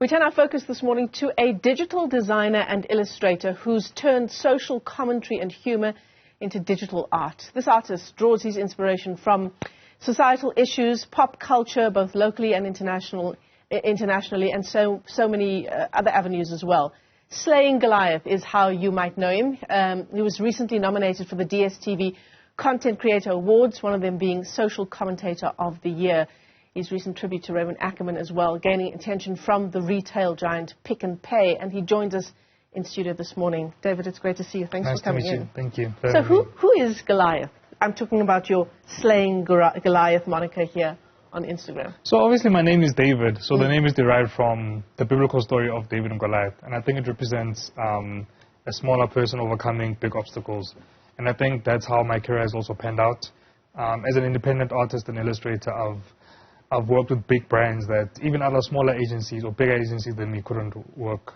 We turn our focus this morning to a digital designer and illustrator who's turned social commentary and humour into digital art. This artist draws his inspiration from societal issues, pop culture, both locally and internationally, and so many other avenues as well. Slaying Goliath is how you might know him. He was recently nominated for the DStv Content Creator Awards, one of them being Social Commentator of the Year. His recent tribute to Reverend Ackerman as well, gaining attention from the retail giant Pick n Pay, and he joins us in studio this morning. David, it's great to see you. Thanks for coming in. Thank you. So who is Goliath? I'm talking about your Slaying Goliath moniker here on Instagram. So obviously my name is David, so the name is derived from the biblical story of David and Goliath, and I think it represents a smaller person overcoming big obstacles, and I think that's how my career has also panned out. As an independent artist and illustrator, I've worked with big brands that even other smaller agencies or bigger agencies than me couldn't work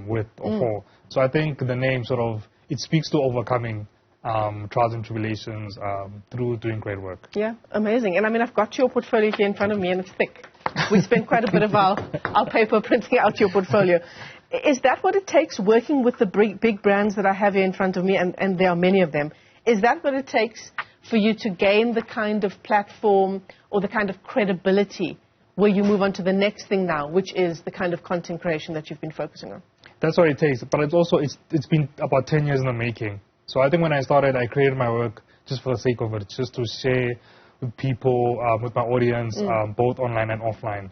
with or for. So I think the name it speaks to overcoming trials and tribulations through doing great work. Yeah, amazing. And I mean, I've got your portfolio here in front of me and it's thick. We spent quite a bit of our paper printing out your portfolio. Is that what it takes, working with the big brands that I have here in front of me, and there are many of them? Is that what it takes for you to gain the kind of platform or the kind of credibility where you move on to the next thing now, which is the kind of content creation that you've been focusing on? That's what it takes, but it's been about 10 years in the making. So I think when I started, I created my work just for the sake of it, just to share with people, with my audience, both online and offline.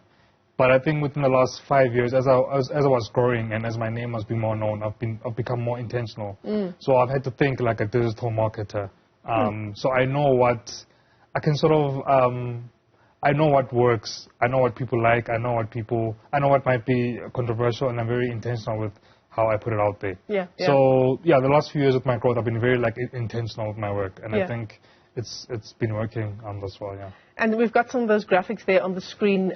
But I think within the last 5 years, as I was growing and as my name was being more known, I've become more intentional. So I've had to think like a digital marketer. So I know what I can I know what works. I know what people like. I know what might be controversial, and I'm very intentional with how I put it out there. Yeah. So yeah, the last few years of my growth, I've been very intentional with my work, and I think it's been working thus far. Yeah. And we've got some of those graphics there on the screen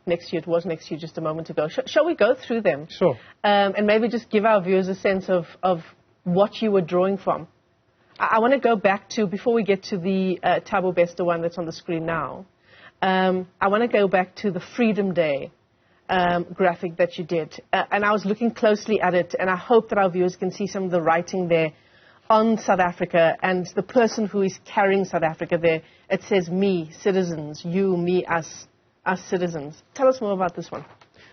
next to you. It was next to you just a moment ago. Shall we go through them? Sure. And maybe just give our viewers a sense of what you were drawing from. I want to go back to, before we get to the Thabo Bester one that's on the screen now, I want to go back to the Freedom Day graphic that you did. And I was looking closely at it, and I hope that our viewers can see some of the writing there on South Africa and the person who is carrying South Africa there. It says, me, citizens, you, me, us citizens. Tell us more about this one.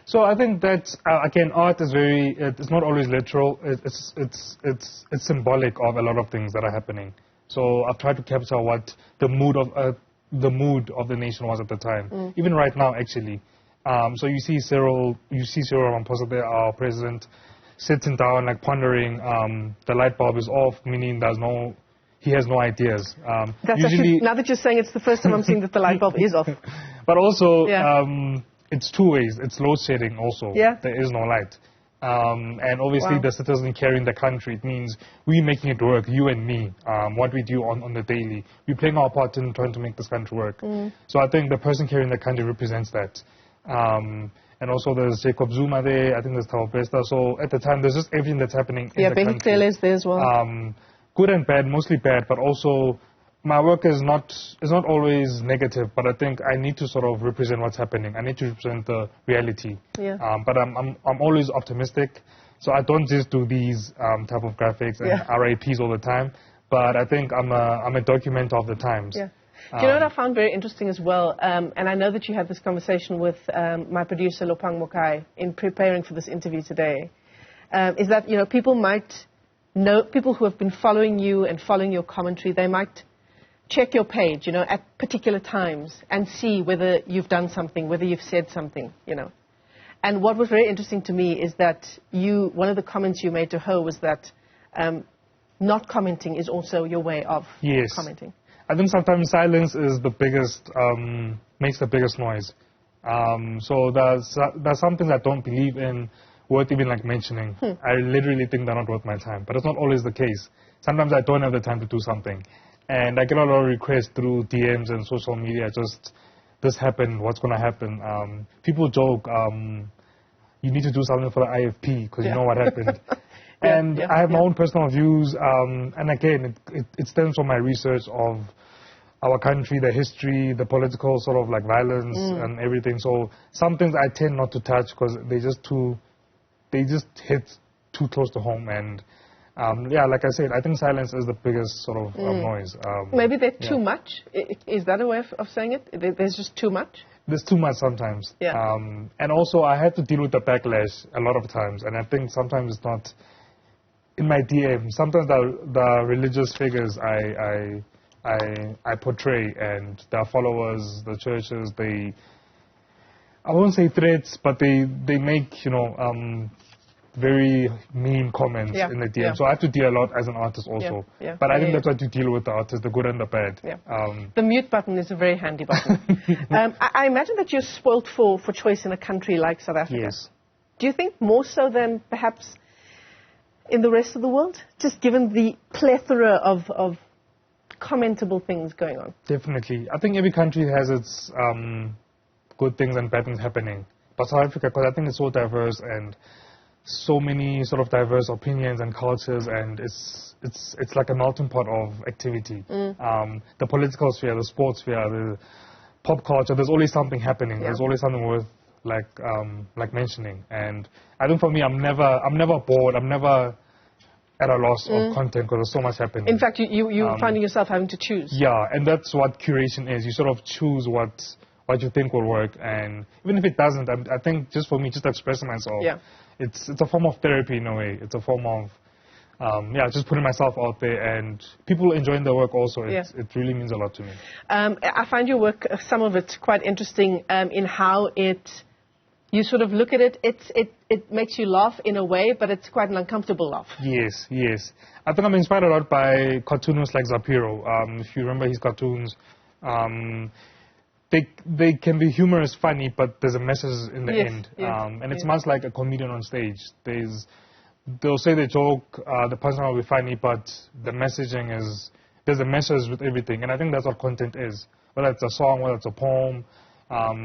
So I think that, again, art is it's not always literal. It's symbolic of a lot of things that are happening. So I've tried to capture what the mood of the nation was at the time, even right now, actually. So you see Cyril Ramaphosa there, our president, sitting down, like pondering. The light bulb is off, meaning he has no ideas. That's usually, now that you're saying it's the first time I'm seeing that the light bulb is off. But also, it's two ways. It's load shedding also. Yeah. There is no light. And obviously the citizen carrying the country, it means we making it work, you and me, what we do on the daily. We're playing our part in trying to make this country work. So I think the person carrying the country represents that. And also there's Jacob Zuma there, I think there's Thabo Bester. So at the time, there's just everything that's happening in the country. Yeah, Benny is there as well. Good and bad, mostly bad, but also my work is not always negative, but I think I need to represent what's happening. I need to represent the reality. Yeah. But I'm always optimistic, so I don't just do these type of graphics and RAPs all the time. But I think I'm a documenter of the times. Yeah. Do you know what I found very interesting as well? And I know that you had this conversation with my producer Lopang Mokai in preparing for this interview today. Is that people who have been following you and following your commentary, they might check your page, at particular times and see whether you've done something, whether you've said something, And what was very interesting to me is that one of the comments you made to her was that not commenting is also your way of commenting. I think sometimes silence is the biggest, makes the biggest noise. So there's some things I don't believe in worth even mentioning. I literally think they're not worth my time, but it's not always the case. Sometimes I don't have the time to do something. And I get a lot of requests through DMs and social media, just, this happened, what's going to happen? People joke, you need to do something for the IFP, because you know what happened. I have my own personal views, and again, it stems from my research of our country, the history, the political sort of like violence and everything. So some things I tend not to touch because they just hit too close to home. And yeah, like I said, I think silence is the biggest sort of noise. Maybe they're too much. Is that a way of saying it? There's just too much? There's too much sometimes. Yeah. And also I have to deal with the backlash a lot of times. And I think sometimes it's not in my DM. Sometimes the religious figures I portray and their followers, the churches, I won't say threats, but they make, you know, very mean comments in the DM. Yeah. So I have to deal a lot as an artist also. But I think that's what you deal with the artist, the good and the bad. The mute button is a very handy button. I imagine that you're spoilt for choice in a country like South Africa. Yes. Do you think more so than perhaps in the rest of the world? Just given the plethora of commentable things going on. Definitely. I think every country has its good things and bad things happening. But South Africa, because I think it's so diverse and so many sort of diverse opinions and cultures, and it's like a melting pot of activity. The political sphere, the sports sphere, the pop culture, there's always something happening. There's always something worth like mentioning. And I think for me, I'm never bored. I'm never at a loss of content because there's so much happening. In fact, you're finding yourself having to choose. Yeah, and that's what curation is. You sort of choose what you think will work, and even if it doesn't, I think just for me, just expressing myself, it's a form of therapy in a way. It's a form of just putting myself out there, and people enjoying the work also. It really means a lot to me. I find your work, some of it, quite interesting in how you sort of look at it. It makes you laugh in a way, but it's quite an uncomfortable laugh. Yes. I think I'm inspired a lot by cartoonists like Zapiro. If you remember his cartoons, they can be humorous, funny, but there's a message in the end. And it's much like a comedian on stage. They'll say the joke, the punchline will be funny, but the messaging there's a message with everything. And I think that's what content is. Whether it's a song, whether it's a poem,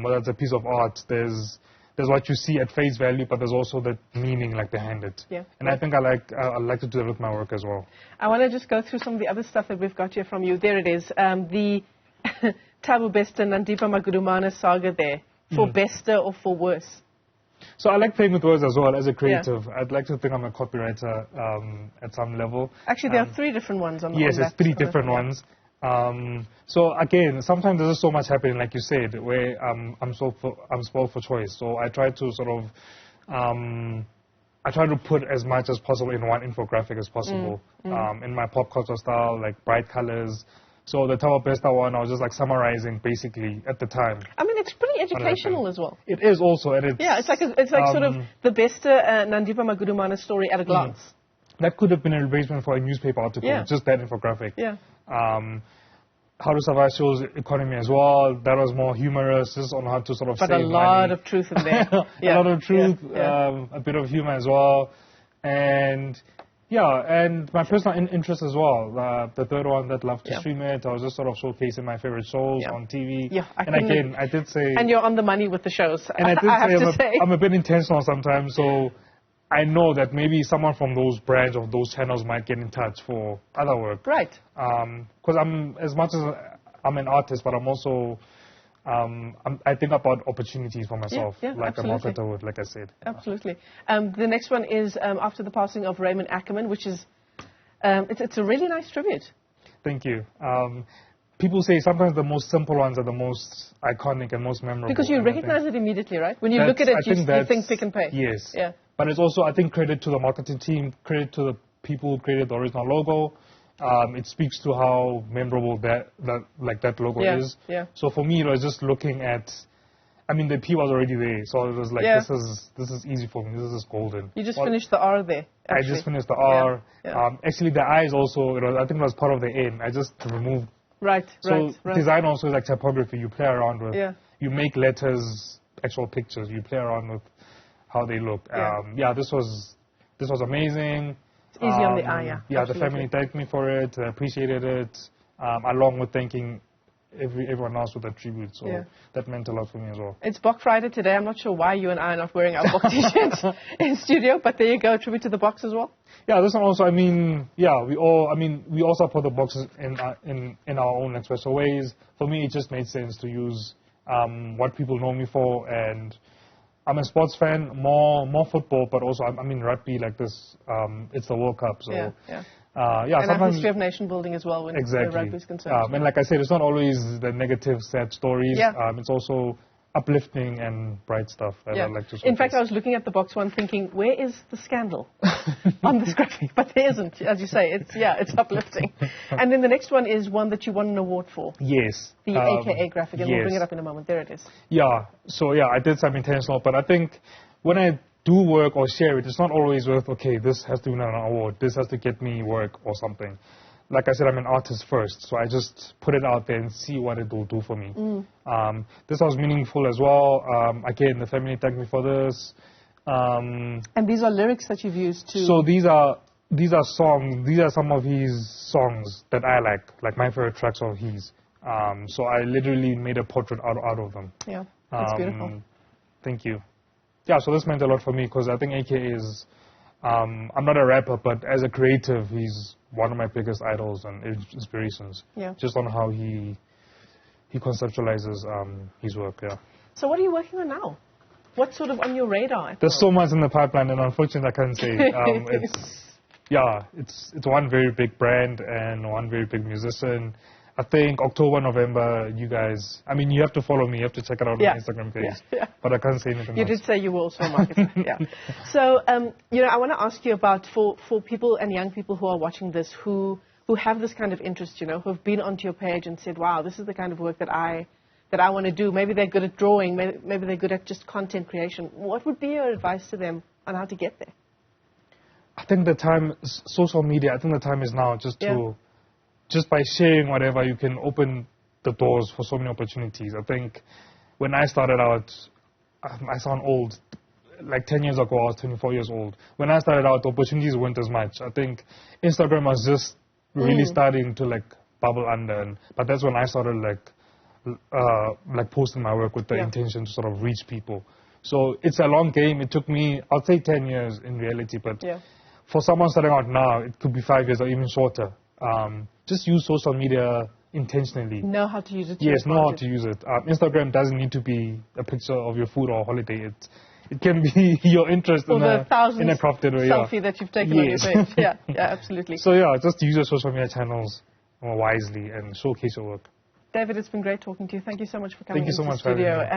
whether it's a piece of art, there's what you see at face value, but there's also the meaning like behind it. And I think I like to do that with my work as well. I want to just go through some of the other stuff that we've got here from you. There it is. The Thabo Bester Nandipa Magudumana saga there. For better or for worse? So I like playing with words as well as a creative. I'd like to think I'm a copywriter at some level. Actually, there are 3 different ones on Yes, on it's 3 different ones. So again, sometimes there's just so much happening, like you said, where I'm spoiled for choice. So I try to sort of I try to put as much as possible in one infographic as possible. In my pop culture style, like bright colors. So the Thabo Bester one, I was just like summarizing basically at the time. I mean, it's pretty educational as well. It is also, and it's like sort of the Bester Nandipa Magudumana story at a glance. That could have been a replacement for a newspaper article, just that infographic. How to Survive shows economy as well. That was more humorous, just on how to sort of save money. But a lot of truth in there. A lot of truth, a bit of humor as well. And and my personal interest as well. The third one, that Love to Stream It, I was just sort of showcasing my favorite shows on TV. And again, I did say... And you're on the money with the shows, and I did say I'm a bit intentional sometimes, so I know that maybe someone from those brands of those channels might get in touch for other work. Right. Because as much as I'm an artist, but I'm also... I think about opportunities for myself, like absolutely. A marketer would, like I said. Absolutely. The next one is after the passing of Raymond Ackerman, which is, it's a really nice tribute. Thank you. People say sometimes the most simple ones are the most iconic and most memorable. Because you recognize it immediately, right? When you look at it, you think Pick and Pay. Yes. Yeah. But it's also, I think, credit to the marketing team, credit to the people who created the original logo. It speaks to how memorable that logo is. So for me, it was just looking at, I mean, the P was already there, so it was like, this is easy for me. This is golden. You just finished the R there. Actually. I just finished the R. Actually, the I is also, I think it was part of the N. I just removed. Right. Design also is like typography. You play around with. You make letters, actual pictures. You play around with how they look. This was amazing. It's easy on the eye, the family thanked me for it, appreciated it, along with thanking everyone else with a tribute. So that meant a lot for me as well. It's Box Friday today. I'm not sure why you and I are not wearing our Box t-shirts in studio, but there you go, tribute to the Box as well. Yeah, this one also, we all support the Boxes in our own special ways. For me, it just made sense to use what people know me for, and I'm a sports fan, more football, but also rugby like this. It's the World Cup, so and sometimes a history of nation building as well when rugby is concerned. And like I said, it's not always the negative, sad stories. It's also uplifting and bright stuff. I like to in fact, I was looking at the Box one thinking, where is the scandal on this graphic? But there isn't, as you say. It's uplifting. And then the next one is one that you won an award for. Yes. The AKA graphic, and we'll bring it up in a moment. There it is. Yeah. So I did some intentional, but I think when I do work or share it, it's not always worth, okay, this has to win an award, this has to get me work or something. Like I said, I'm an artist first, so I just put it out there and see what it will do for me. This was meaningful as well. Again, the family thanked me for this. And these are lyrics that you've used too? So these are songs. These are some of his songs that I like my favorite tracks of his. So I literally made a portrait out of them. Yeah, that's beautiful. Thank you. Yeah, so this meant a lot for me because I think AK is, I'm not a rapper, but as a creative, he's one of my biggest idols and inspirations. Yeah. Just on how he conceptualizes his work, So what are you working on now? What's sort of on your radar? There's so much in the pipeline, and unfortunately I can't say. It's one very big brand and one very big musician. I think October, November, you guys, you have to follow me. You have to check it out on my Instagram page. But I can't say anything You else. did say you were also a marketer. So, I want to ask you about, for people and young people who are watching this, who have this kind of interest, who have been onto your page and said, wow, this is the kind of work that I want to do. Maybe they're good at drawing. Maybe they're good at just content creation. What would be your advice to them on how to get there? I think social media, I think the time is now just by sharing whatever, you can open the doors for so many opportunities. I think when I started out, I sound old, like 10 years ago, I was 24 years old. When I started out, the opportunities weren't as much. I think Instagram was just really starting to bubble under, but that's when I started posting my work with the intention to sort of reach people. So it's a long game. It took me, I'll say 10 years in reality, but for someone starting out now, it could be 5 years or even shorter. Just use social media intentionally. Know how to use it. Yes, know how to use it. Instagram doesn't need to be a picture of your food or holiday. It can be your interest in a crafted way. Selfie that you've taken on your page. Yeah, absolutely. So just use your social media channels wisely and showcase your work. David, it's been great talking to you. Thank you so much for coming into the studio. Thank you so much for having me.